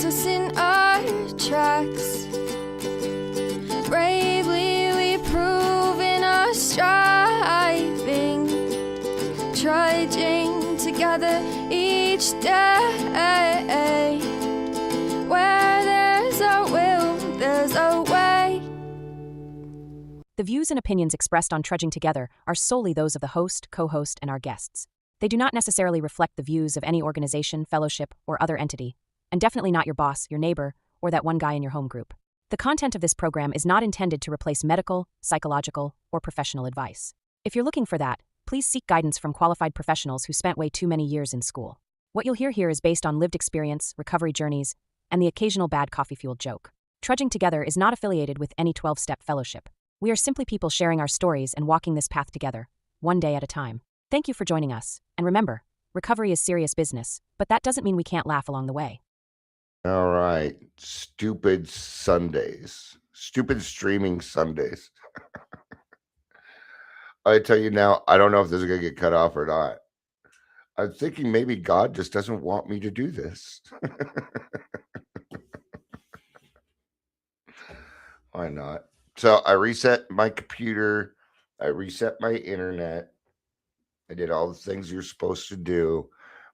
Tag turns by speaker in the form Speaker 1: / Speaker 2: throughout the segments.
Speaker 1: us in our tracks. Bravely we prove in our striving, trudging together each day. Where there's a will, there's a way.
Speaker 2: The views and opinions expressed on Trudging Together are solely those of the host, co-host, and our guests. They do not necessarily reflect the views of any organization, fellowship, or other entity, and definitely not your boss, your neighbor, or that one guy in your home group. The content of this program is not intended to replace medical, psychological, or professional advice. If you're looking for that, please seek guidance from qualified professionals who spent way too many years in school. What you'll hear here is based on lived experience, recovery journeys, and the occasional bad coffee-fueled joke. Trudging Together is not affiliated with any 12-step fellowship. We are simply people sharing our stories and walking this path together, one day at a time. Thank you for joining us, and remember, recovery is serious business, but that doesn't mean we can't laugh along the way.
Speaker 3: All right. Stupid Sundays. Stupid streaming Sundays. I tell you now, I don't know if this is going to get cut off or not. I'm thinking maybe God just doesn't want me to do this. Why not? So I reset my computer. I reset my internet. I did all the things you're supposed to do,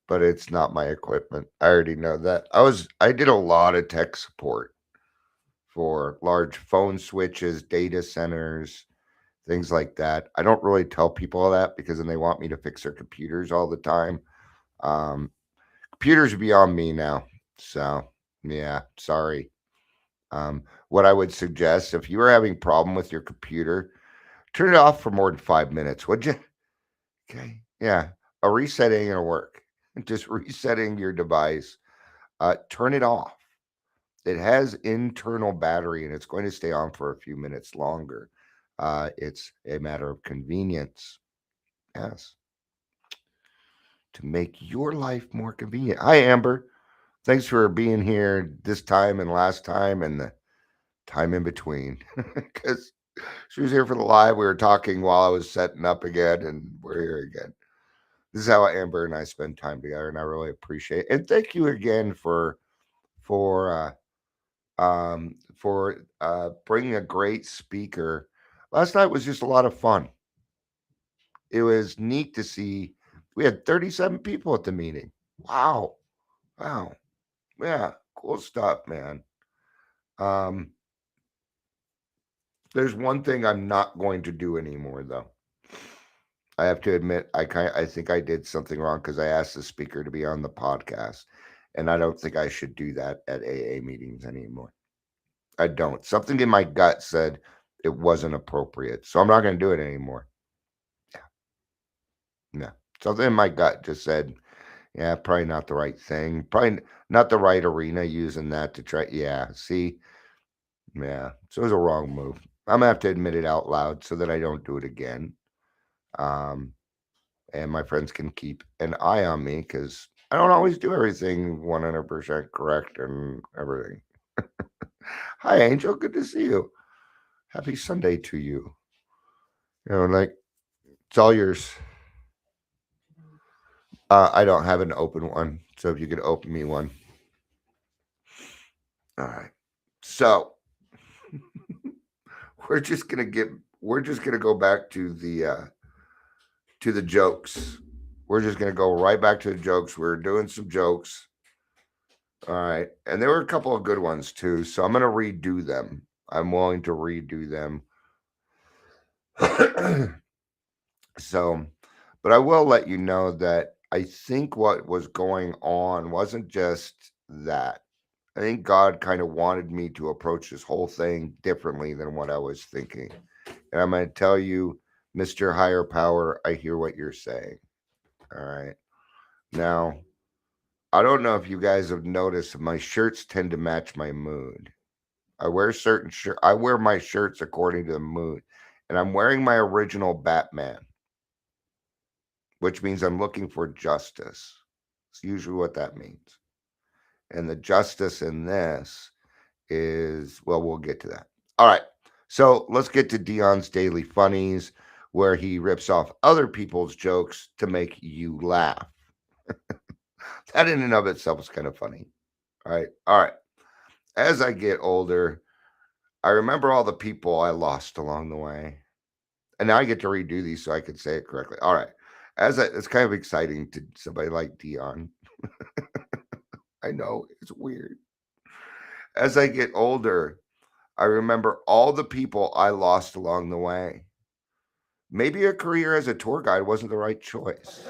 Speaker 3: but it's not my equipment. I already know that. I did a lot of tech support for large phone switches, data centers, things like that. I don't really tell people that because then they want me to fix their computers all the time. Computers are beyond me now. So yeah, sorry. What I would suggest, if you were having a problem with your computer, turn it off for more than 5 minutes, would you? Okay. Yeah. A reset ain't gonna work. Just resetting your device. Turn it off. It has internal battery and it's going to stay on for a few minutes longer. It's a matter of convenience. Yes. To make your life more convenient. Hi, Amber. Thanks for being here this time and last time and the time in between. Because she was here for the live. We were talking while I was setting up again, and we're here again. This is how Amber and I spend time together, and I really appreciate it. And thank you again for bringing a great speaker. Last night was just a lot of fun. It was neat to see. We had 37 people at the meeting. Wow. Yeah, cool stuff, man. There's one thing I'm not going to do anymore, though. I have to admit, I think I did something wrong because I asked the speaker to be on the podcast, and I don't think I should do that at AA meetings anymore. I don't. Something in my gut said it wasn't appropriate, so I'm not going to do it anymore. Yeah. No. Something in my gut just said, yeah, probably not the right thing. Probably not the right arena using that to try. Yeah, see? Yeah, so it was a wrong move. I'm going to have to admit it out loud so that I don't do it again. And my friends can keep an eye on me because I don't always do everything 100% correct and everything. Hi, Angel. Good to see you. Happy Sunday to you. It's all yours. I don't have an open one, so if you could open me one. All right. So we're just gonna go back to the jokes. We're just gonna go right back to the jokes. We're doing some jokes. All right, and there were a couple of good ones too, so I'm gonna redo them. I'm willing to redo them. So, but I will let you know that I think what was going on wasn't just that. I think God kind of wanted me to approach this whole thing differently than what I was thinking. And I'm going to tell you, Mr. Higher Power, I hear what you're saying. All right. Now, I don't know if you guys have noticed, my shirts tend to match my mood. I wear my shirts according to the mood. And I'm wearing my original Batman, which means I'm looking for justice. It's usually what that means. And the justice in this is, well, we'll get to that. All right. So let's get to Dion's Daily Funnies, where he rips off other people's jokes to make you laugh. That in and of itself is kind of funny. All right. As I get older, I remember all the people I lost along the way. And now I get to redo these so I can say it correctly. All right. It's kind of exciting to somebody like Dion. I know it's weird. As I get older, I remember all the people I lost along the way. Maybe a career as a tour guide wasn't the right choice.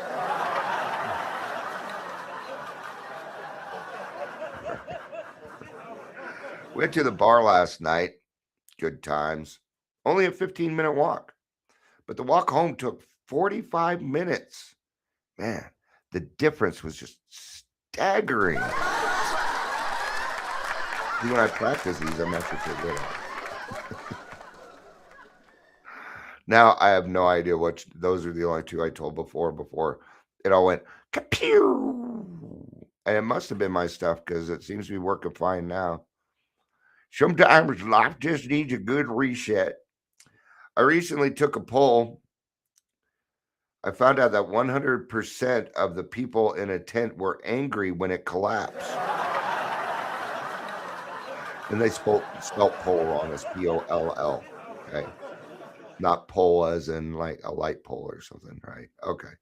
Speaker 3: Went to the bar last night. Good times. Only a 15-minute walk, but the walk home took 45 minutes. Man, the difference was just staggering. When I practice these, I'm actually pretty good at it. Now I have no idea what those are the only two I told before it all went kapew. And it must have been my stuff because it seems to be working fine now. Sometimes life just needs a good reset. I recently took a poll. I found out that 100% of the people in a tent were angry when it collapsed. And they spelled pole wrong as P-O-L-L. Okay. Not pole as in like a light pole or something, right? Okay.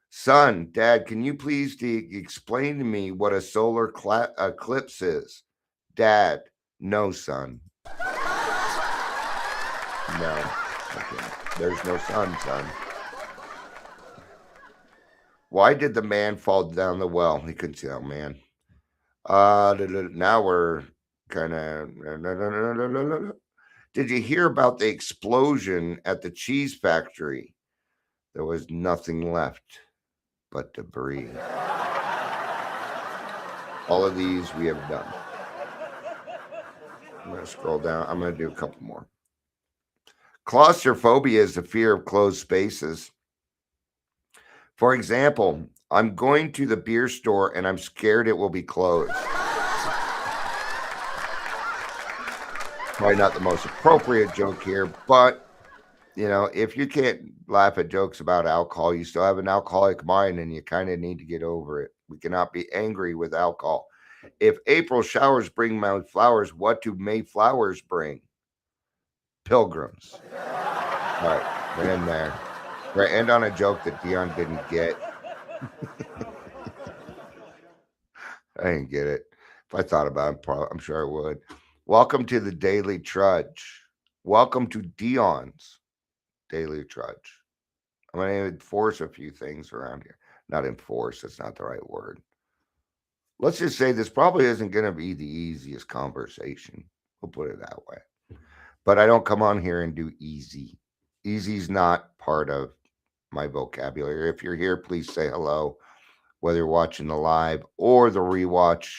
Speaker 3: Son, Dad, can you please explain to me what a solar eclipse is? Dad, no, son. No. Okay. There's no sun, son. Why did the man fall down the well? He couldn't see. Oh, man. Now we're kind of. Did you hear about the explosion at the cheese factory? There was nothing left but debris. All of these we have done. I'm going to scroll down. I'm going to do a couple more. Claustrophobia is the fear of closed spaces. For example, I'm going to the beer store and I'm scared it will be closed. Probably not the most appropriate joke here, but if you can't laugh at jokes about alcohol, you still have an alcoholic mind and you kind of need to get over it. We cannot be angry with alcohol. If April showers bring May flowers, what do May flowers bring? Pilgrims. All right, we're in there. We're going to end on a joke that Dion didn't get. I didn't get it. If I thought about it, I'm sure I would. Welcome to the Daily Trudge. Welcome to Dion's Daily Trudge. I'm going to enforce a few things around here. Not enforce, that's not the right word. Let's just say this probably isn't going to be the easiest conversation. We'll put it that way. But I don't come on here and do easy. Easy's not part of my vocabulary. If you're here, please say hello, whether you're watching the live or the rewatch.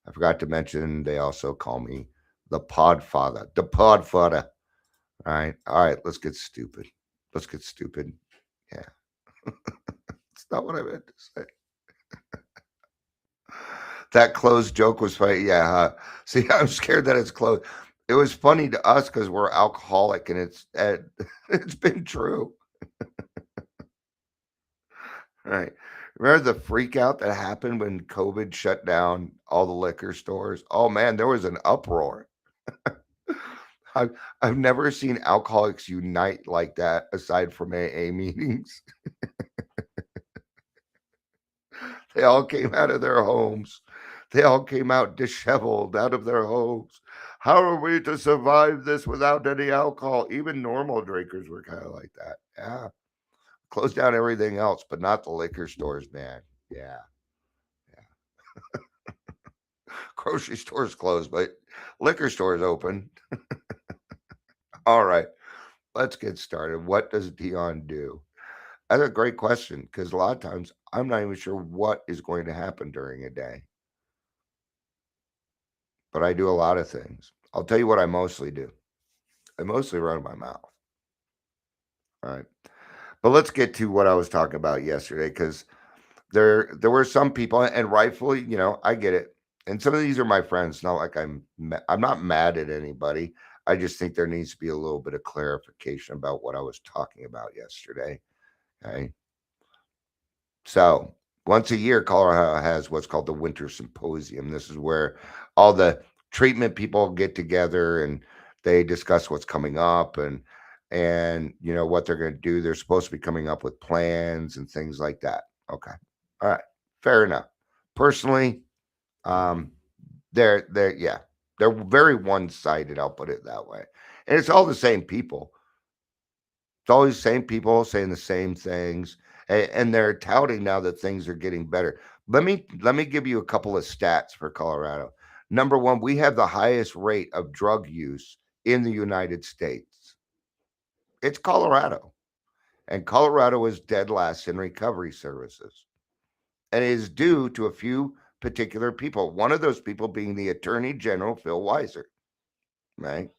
Speaker 3: I forgot to mention they also call me the Podfather. The Podfather. All right, let's get stupid. Yeah. It's not what I meant to say. That closed joke was funny. Yeah. See, I'm scared that it's closed. It was funny to us because we're alcoholic and it's been true. Right. Remember the freak out that happened when COVID shut down all the liquor stores? Oh man, there was an uproar. I've never seen alcoholics unite like that aside from AA meetings. They all came out of their homes. They all came out disheveled out of their homes. How are we to survive this without any alcohol? Even normal drinkers were kind of like that. Yeah. Close down everything else, but not the liquor stores, man. Yeah. Grocery stores closed, but liquor stores open. All right. Let's get started. What does Dion do? That's a great question because a lot of times I'm not even sure what is going to happen during a day. But I do a lot of things. I'll tell you what I mostly do. I mostly run my mouth. All right. But let's get to what I was talking about yesterday because there were some people, and rightfully, I get it. And some of these are my friends. Not like I'm not mad at anybody. I just think there needs to be a little bit of clarification about what I was talking about yesterday. Okay. So once a year, Colorado has what's called the Winter Symposium. This is where all the treatment people get together and they discuss what's coming up and what they're going to do. They're supposed to be coming up with plans and things like that. Okay. All right. Fair enough. Personally, um, yeah, they're very one-sided. I'll put it that way. And it's all the same people. It's always the same people saying the same things, and they're touting now that things are getting better. Let me give you a couple of stats for Colorado. Number one, we have the highest rate of drug use in the United States. It's Colorado, and Colorado is dead last in recovery services, and it is due to a few particular people. One of those people being the Attorney General Phil Weiser. Right?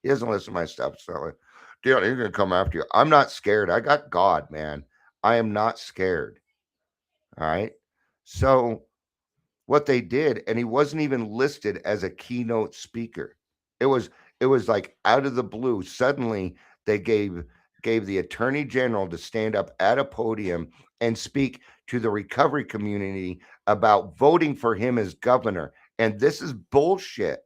Speaker 3: He doesn't listen to my stuff, so Dion, he's gonna come after you. I'm not scared. I got God, man. I am not scared. All right. So what they did, and he wasn't even listed as a keynote speaker. It was like out of the blue. Suddenly they gave the attorney general to stand up at a podium and speak to the recovery community about voting for him as governor. And this is bullshit.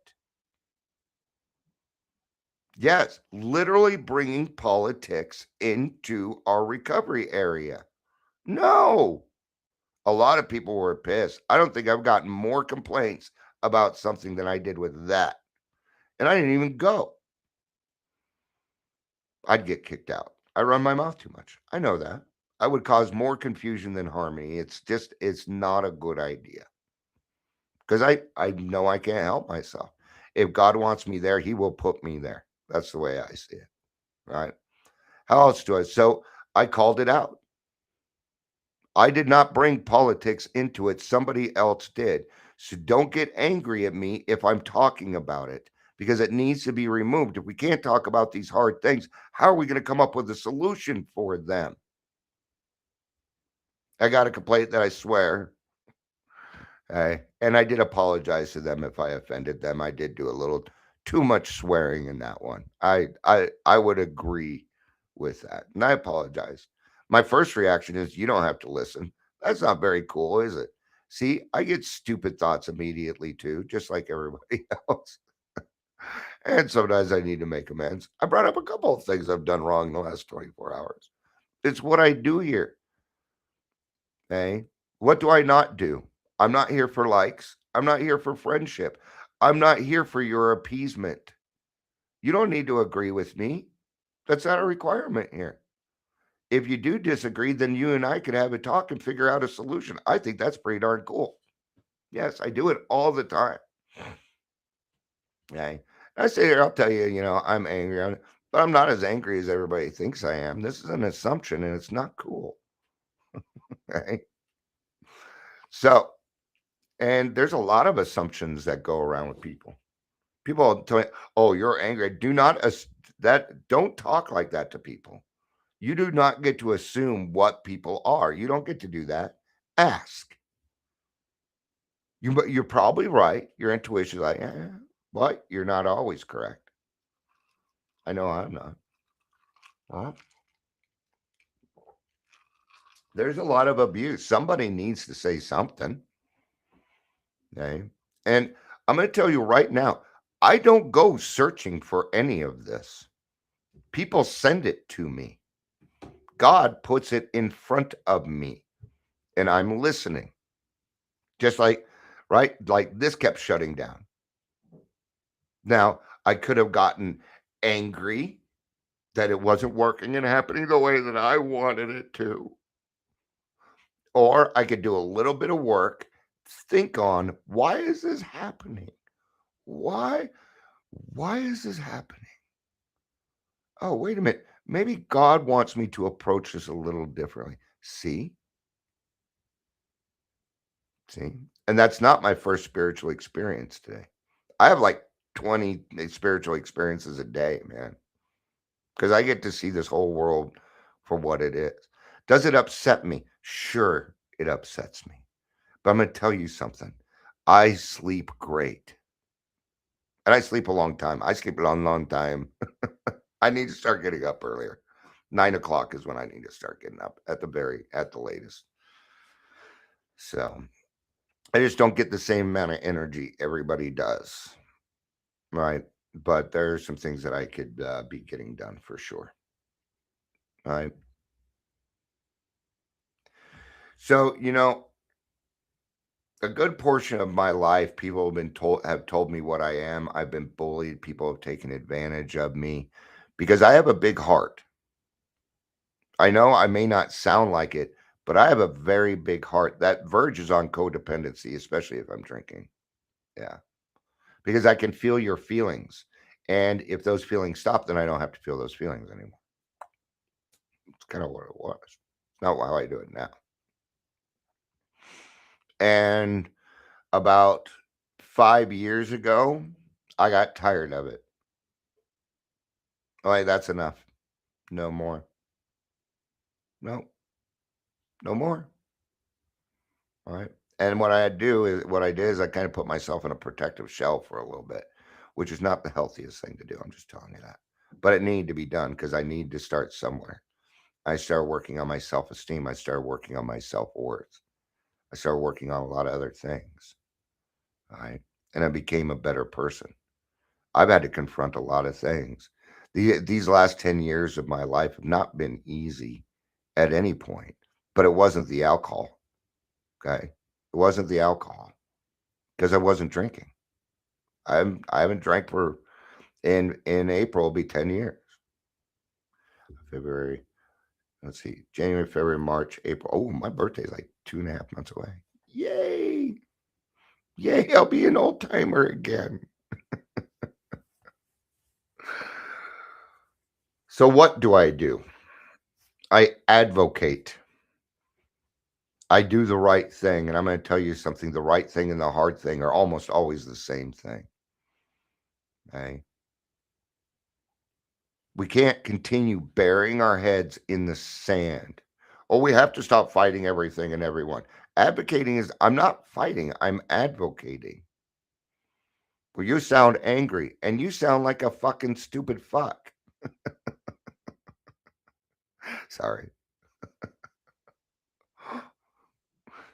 Speaker 3: Yes, literally bringing politics into our recovery area. No, a lot of people were pissed. I don't think I've gotten more complaints about something than I did with that. And I didn't even go. I'd get kicked out. I run my mouth too much. I know that. I would cause more confusion than harmony. It's not a good idea. Because I know I can't help myself. If God wants me there, he will put me there. That's the way I see it. Right? How else do I? So I called it out. I did not bring politics into it. Somebody else did. So don't get angry at me if I'm talking about it because it needs to be removed. If we can't talk about these hard things, how are we going to come up with a solution for them? I got a complaint that I swear. And I did apologize to them if I offended them. I did do a little too much swearing in that one. I would agree with that. And I apologize. My first reaction is you don't have to listen. That's not very cool, is it? See, I get stupid thoughts immediately too, just like everybody else. And sometimes I need to make amends. I brought up a couple of things I've done wrong in the last 24 hours. It's what I do here. Okay. What do I not do? I'm not here for likes. I'm not here for friendship. I'm not here for your appeasement. You don't need to agree with me. That's not a requirement here. If you do disagree, then you and I could have a talk and figure out a solution. I think that's pretty darn cool. Yes, I do it all the time. Okay. I say here, I'll tell you, I'm angry, but I'm not as angry as everybody thinks I am. This is an assumption and it's not cool. Okay. So, and there's a lot of assumptions that go around with people. People tell me, "Oh, you're angry." Do not don't talk like that to people. You do not get to assume what people are. You don't get to do that. Ask. You're probably right. Your intuition is like, but you're not always correct. I know I'm not. Well, there's a lot of abuse. Somebody needs to say something. Okay. And I'm going to tell you right now, I don't go searching for any of this. People send it to me. God puts it in front of me and I'm listening. Just like, right? Like this kept shutting down. Now, I could have gotten angry that it wasn't working and happening the way that I wanted it to. Or I could do a little bit of work, think on why is this happening? Why is this happening? Oh, wait a minute. Maybe God wants me to approach this a little differently. See? And that's not my first spiritual experience today. I have like 20 spiritual experiences a day, man. Because I get to see this whole world for what it is. Does it upset me? Sure, it upsets me. But I'm going to tell you something. I sleep great. And I sleep a long time. I sleep a long, long time. I need to start getting up earlier. 9 o'clock is when I need to start getting up at the latest. So I just don't get the same amount of energy everybody does. right? But there's some things that I could be getting done for sure, right? So, a good portion of my life, people have told me what I am. I've been bullied. People have taken advantage of me because I have a big heart. I know I may not sound like it, but I have a very big heart that verges on codependency, especially if I'm drinking. Yeah. Because I can feel your feelings. And if those feelings stop, then I don't have to feel those feelings anymore. It's kind of what it was. It's not how I do it now. And about 5 years ago, I got tired of it. Like, that's enough. No more. No, no more. All right. And what I did is I kind of put myself in a protective shell for a little bit, which is not the healthiest thing to do. I'm just telling you that. But it needed to be done because I need to start somewhere. I started working on my self esteem. I started working on my self worth. I started working on a lot of other things. All right. And I became a better person. I've had to confront a lot of things. These last 10 years of my life have not been easy at any point, but it wasn't the alcohol. Okay. It wasn't the alcohol because I wasn't drinking. I haven't drank for in April it'll be 10 years. February, let's see, January, February, March, April. Oh, my birthday's like 2.5 months away. Yay! Yay, I'll be an old timer again. So what do? I advocate. I do the right thing, and I'm going to tell you something. The right thing and the hard thing are almost always the same thing. Okay? We can't continue burying our heads in the sand. Oh, we have to stop fighting everything and everyone. Advocating is, I'm not fighting, I'm advocating. Well, you sound angry, and you sound like a fucking stupid fuck. Sorry.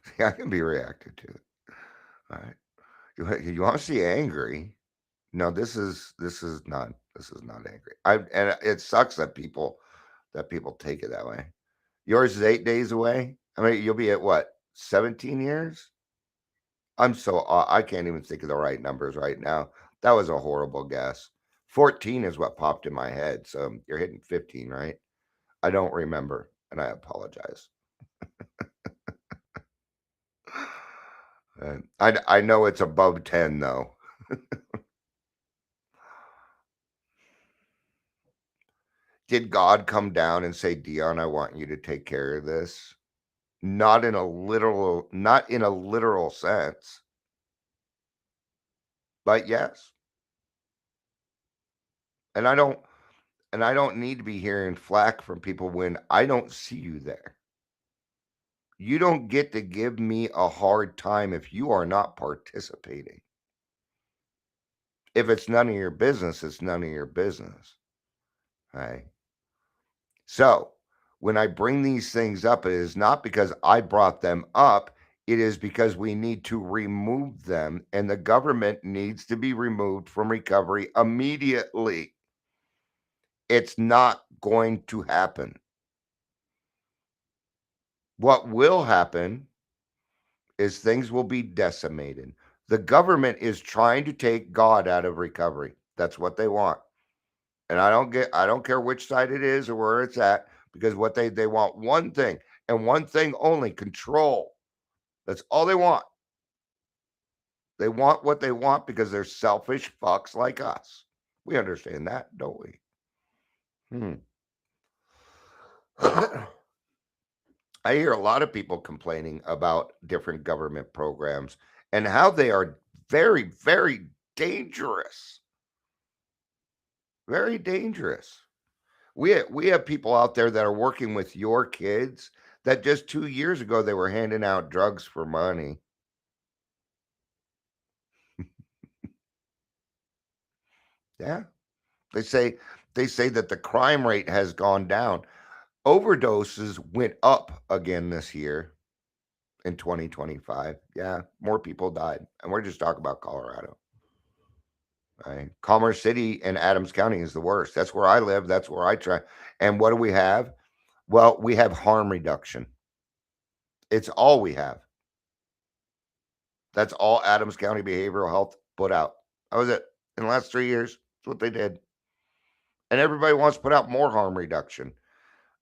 Speaker 3: See, I can be reactive to it. All right. You want to see angry? No, this is not angry. And it sucks that people take it that way. Yours is 8 days away. I mean, you'll be at what, 17 years? I can't even think of the right numbers right now. That was a horrible guess. 14 is what popped in my head. So you're hitting 15, right? I don't remember, and I apologize. I know it's above 10 though. Did God come down and say, Dion, I want you to take care of this? Not in a literal sense, but yes. And I don't need to be hearing flack from people when I don't see you there. You don't get to give me a hard time if you are not participating. If it's none of your business, it's none of your business. Okay. So when I bring these things up, it is not because I brought them up. It is because we need to remove them, and the government needs to be removed from recovery immediately. It's not going to happen. What will happen is things will be decimated. The government is trying to take God out of recovery. That's what they want. And I don't care which side it is or where it's at, because what they want one thing and one thing only, control. That's all they want. They want what they want because they're selfish fucks like us. We understand that, don't we? I hear a lot of people complaining about different government programs and how they are very, very dangerous. Very dangerous. We have people out there that are working with your kids that just 2 years ago they were handing out drugs for money. Yeah. They say that the crime rate has gone down. Overdoses went up again this year in 2025. Yeah, more people died. And we're just talking about Colorado. Right? Commerce City and Adams County is the worst. That's where I live. That's where I try. And what do we have? Well, we have harm reduction. It's all we have. That's all Adams County Behavioral Health put out. That was it. In the last 3 years, that's what they did. And everybody wants to put out more harm reduction.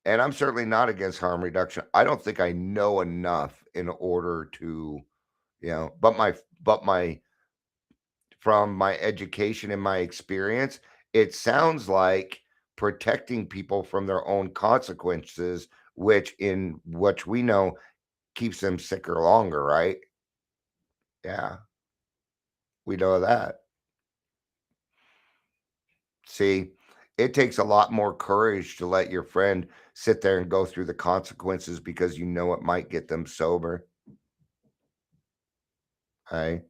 Speaker 3: And I'm certainly not against harm reduction. I don't think I know enough in order to, but my from my education and my experience, it sounds like protecting people from their own consequences, which we know keeps them sicker longer, right? Yeah, we know that. See, it takes a lot more courage to let your friend sit there and go through the consequences because you know it might get them sober. Right?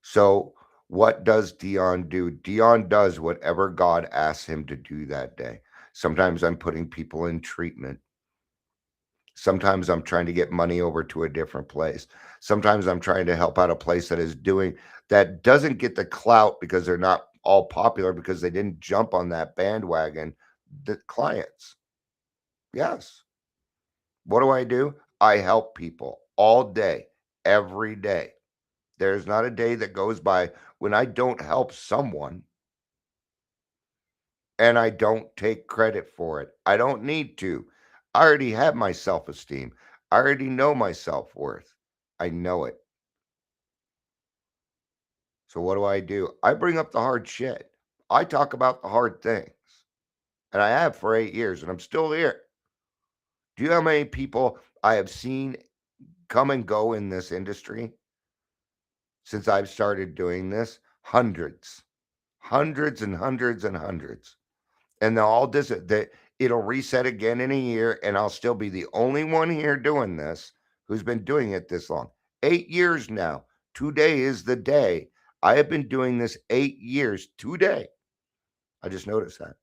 Speaker 3: So, what does Dion do? Dion does whatever God asks him to do that day. Sometimes I'm putting people in treatment. Sometimes I'm trying to get money over to a different place. Sometimes I'm trying to help out a place that doesn't get the clout because they're not all popular because they didn't jump on that bandwagon. The clients. Yes. What do? I help people all day, every day. There's not a day that goes by when I don't help someone and I don't take credit for it. I don't need to. I already have my self esteem. I already know my self worth. I know it. So what do? I bring up the hard shit. I talk about the hard things. And I have for 8 years and I'm still here. Do you know how many people I have seen come and go in this industry since I've started doing this? Hundreds, hundreds and hundreds and hundreds. And they'll all it'll reset again in a year, and I'll still be the only one here doing this who's been doing it this long. 8 years now. Today is the day. I have been doing this 8 years today. I just noticed that.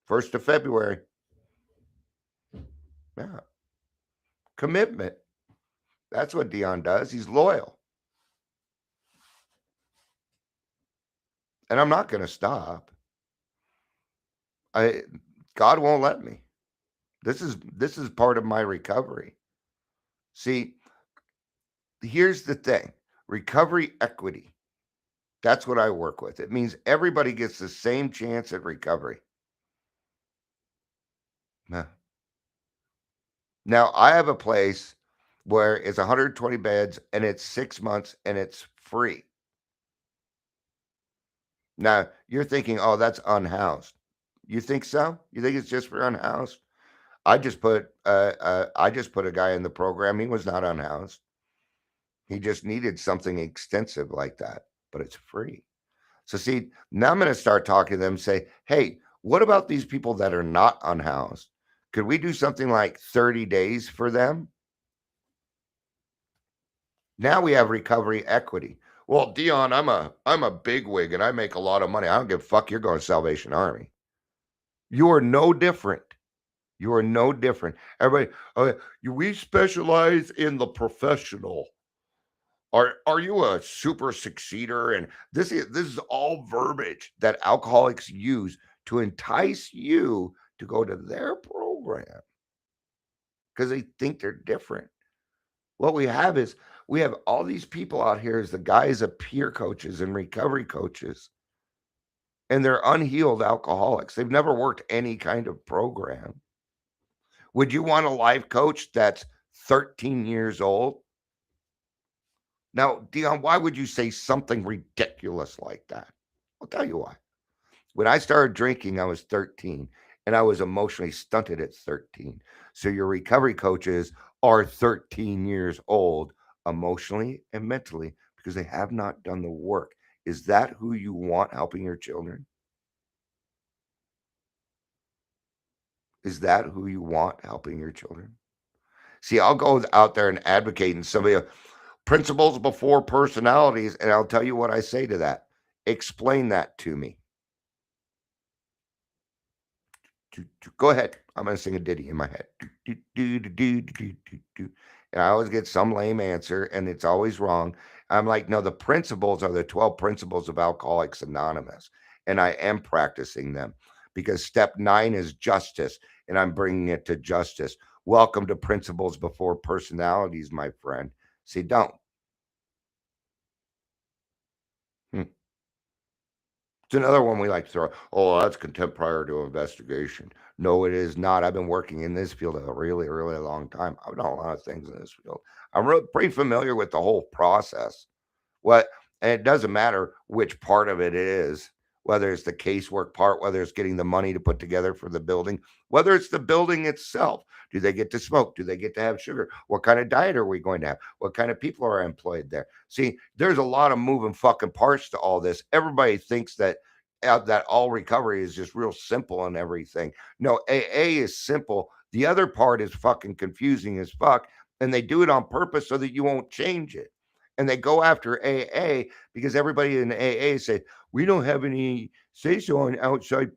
Speaker 3: 1st of February. Yeah. Commitment. That's what Dion does. He's loyal. And I'm not going to stop. God won't let me. This is part of my recovery. See, here's the thing. Recovery equity. That's what I work with. It means everybody gets the same chance at recovery. Now, I have a place where it's 120 beds and it's 6 months and it's free. Now, you're thinking, oh, that's unhoused. You think so? You think it's just for unhoused? I just put a guy in the program. He was not unhoused. He just needed something extensive like that, but it's free. So see, now I'm going to start talking to them and say, hey, what about these people that are not unhoused? Could we do something like 30 days for them? Now we have recovery equity. Well, Dion, I'm a bigwig and I make a lot of money. I don't give a fuck. You're going to Salvation Army. You are no different. You are no different. Everybody, we specialize in the professional. Are you a super succeeder? And this is all verbiage that alcoholics use to entice you to go to their program because they think they're different. What we have is we have all these people out here as the guys of peer coaches and recovery coaches, and they're unhealed alcoholics. They've never worked any kind of program. Would you want a life coach that's 13 years old? Now, Dion, why would you say something ridiculous like that? I'll tell you why. When I started drinking, I was 13 and I was emotionally stunted at 13. So your recovery coaches are 13 years old emotionally and mentally because they have not done the work. Is that who you want helping your children? Is that who you want helping your children? See, I'll go out there and advocate and somebody principles before personalities, and I'll tell you what I say to that. Explain that to me. Go ahead. I'm going to sing a ditty in my head. And I always get some lame answer, and it's always wrong. I'm like, no, the principles are the 12 principles of Alcoholics Anonymous. And I am practicing them because step 9 is justice, and I'm bringing it to justice. Welcome to Principles Before Personalities, my friend. See, don't. It's another one we like to throw. Oh, that's contempt prior to investigation. No, it is not. I've been working in this field a really, really long time. I've done a lot of things in this field. I'm pretty familiar with the whole process. What and it doesn't matter which part of it is, whether it's the casework part, whether it's getting the money to put together for the building, whether it's the building itself. Do they get to smoke? Do they get to have sugar? What kind of diet are we going to have? What kind of people are employed there? See, there's a lot of moving fucking parts to all this. Everybody thinks that all recovery is just real simple and everything. No, AA is simple. The other part is fucking confusing as fuck, and they do it on purpose so that you won't change it. And they go after AA because everybody in AA say we don't have any say so on outside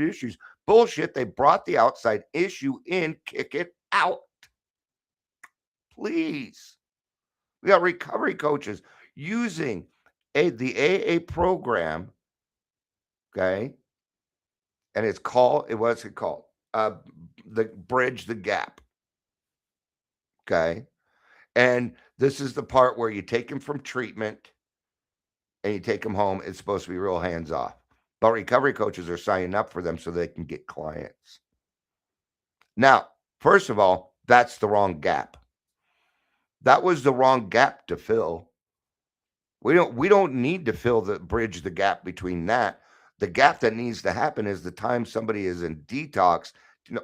Speaker 3: issues. Bullshit. They brought the outside issue in. Kick it out, please. We got recovery coaches using the AA program. Okay, and it's called. What's it called? The Bridge the Gap. Okay, and this is the part where you take them from treatment and you take them home. It's supposed to be real hands off. But recovery coaches are signing up for them so they can get clients. Now, first of all, that's the wrong gap. That was the wrong gap to fill. We don't need to bridge the gap between that. The gap that needs to happen is the time somebody is in detox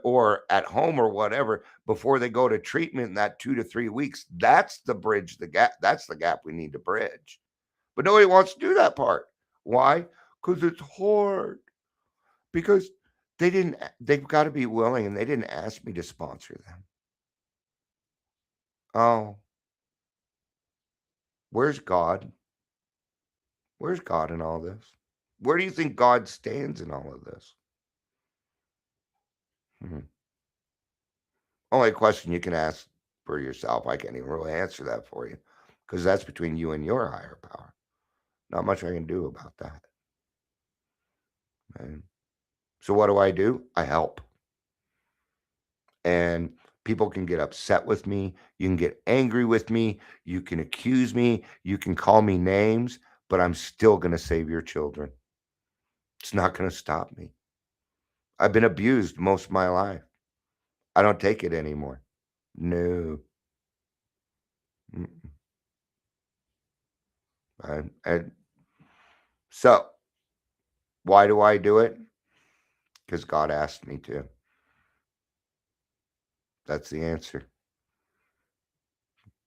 Speaker 3: or at home or whatever before they go to treatment in that 2 to 3 weeks. That's the bridge, the gap. That's the gap we need to bridge. But nobody wants to do that part. Why? Because it's hard. Because they've got to be willing, and they didn't ask me to sponsor them. Oh, where's God? Where's God in all this? Where do you think God stands in all of this? Only question you can ask for yourself. I can't even really answer that for you because that's between you and your higher power. Not much I can do about that. Okay. So what do? I help. And people can get upset with me. You can get angry with me. You can accuse me. You can call me names, but I'm still going to save your children. It's not going to stop me. I've been abused most of my life. I don't take it anymore. No. And so, why do I do it? Because God asked me to. That's the answer.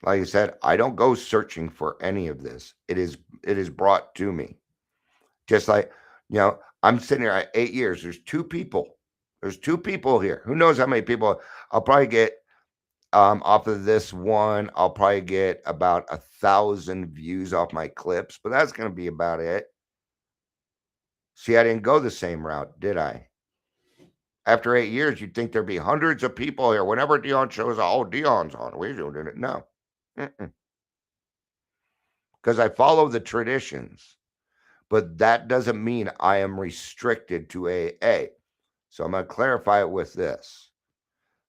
Speaker 3: Like I said, I don't go searching for any of this. It is brought to me. Just like, I'm sitting here at 8 years. There's two people. There's two people here. Who knows how many people? I'll probably get off of this one. I'll probably get about 1,000 views off my clips, but that's going to be about it. See, I didn't go the same route, did I? After 8 years, you'd think there'd be hundreds of people here. Whenever Dion shows up, oh, Dion's on. We're doing it. No. Because I follow the traditions. But that doesn't mean I am restricted to AA. So I'm going to clarify it with this.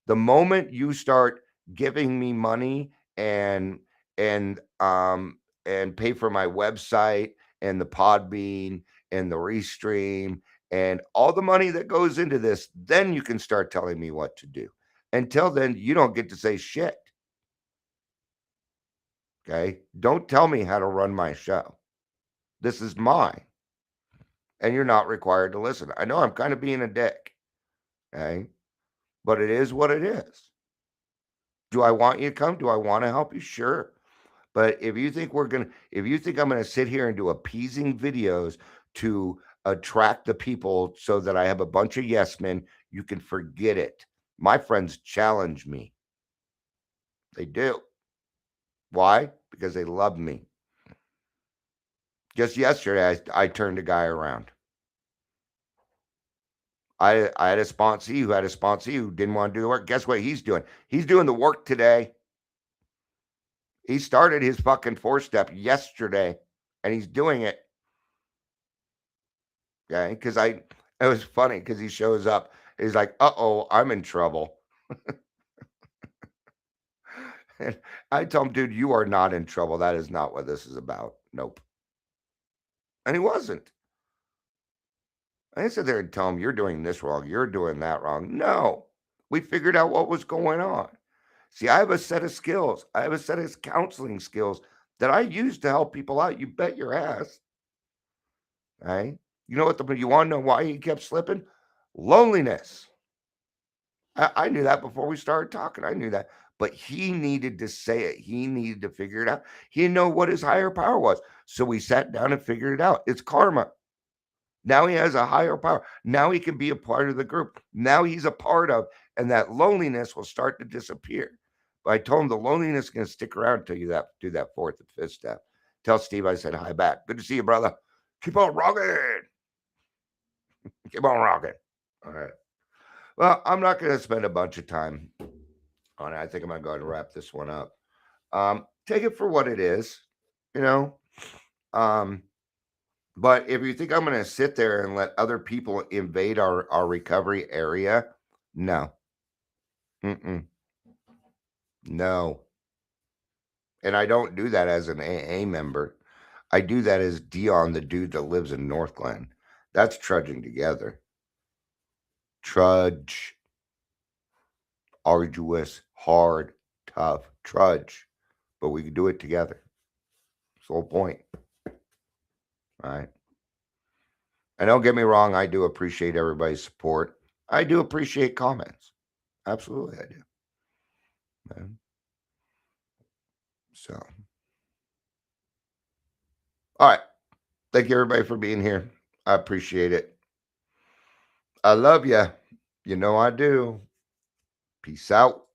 Speaker 3: The moment you start giving me money and pay for my website and the Podbean and the Restream and all the money that goes into this, then you can start telling me what to do. Until then, you don't get to say shit. Okay? Don't tell me how to run my show. This is mine. And you're not required to listen. I know I'm kind of being a dick. Okay? But it is what it is. Do I want you to come? Do I want to help you? Sure. But if you think I'm going to sit here and do appeasing videos to attract the people so that I have a bunch of yes men, you can forget it. My friends challenge me. They do. Why? Because they love me. Just yesterday, I turned a guy around. I had a sponsee who didn't want to do the work. Guess what he's doing? He's doing the work today. He started his fucking 4-step yesterday, and he's doing it. Okay, because it was funny because he shows up. He's like, "Uh-oh, I'm in trouble." And I told him, "Dude, you are not in trouble. That is not what this is about. Nope." And he wasn't. I didn't sit there and tell him, "You're doing this wrong. You're doing that wrong." No, we figured out what was going on. See, I have a set of skills. I have a set of counseling skills that I use to help people out. You bet your ass. Right? You know what? You want to know why he kept slipping? Loneliness. I knew that before we started talking. I knew that. But he needed to say it. He needed to figure it out. He didn't know what his higher power was. So we sat down and figured it out. It's karma. Now he has a higher power. Now he can be a part of the group. Now he's a part of, and that loneliness will start to disappear. But I told him the loneliness is going to stick around until you do that 4th and 5th step. Tell Steve I said hi back. Good to see you, brother. Keep on rocking. Keep on rocking. All right. Well, I'm not going to spend a bunch of time on it. I think I'm going to go ahead and wrap this one up. Take it for what it is, you know. But if you think I'm going to sit there and let other people invade our recovery area, no. No. And I don't do that as an AA member. I do that as Dion, the dude that lives in Northglenn. That's trudging together. Trudge. Arduous, hard, tough, trudge. But we can do it together. That's the whole point. All right. And don't get me wrong, I do appreciate everybody's support. I do appreciate comments. Absolutely, I do. Man. So, all right. Thank you, everybody, for being here. I appreciate it. I love you. You know I do. Peace out.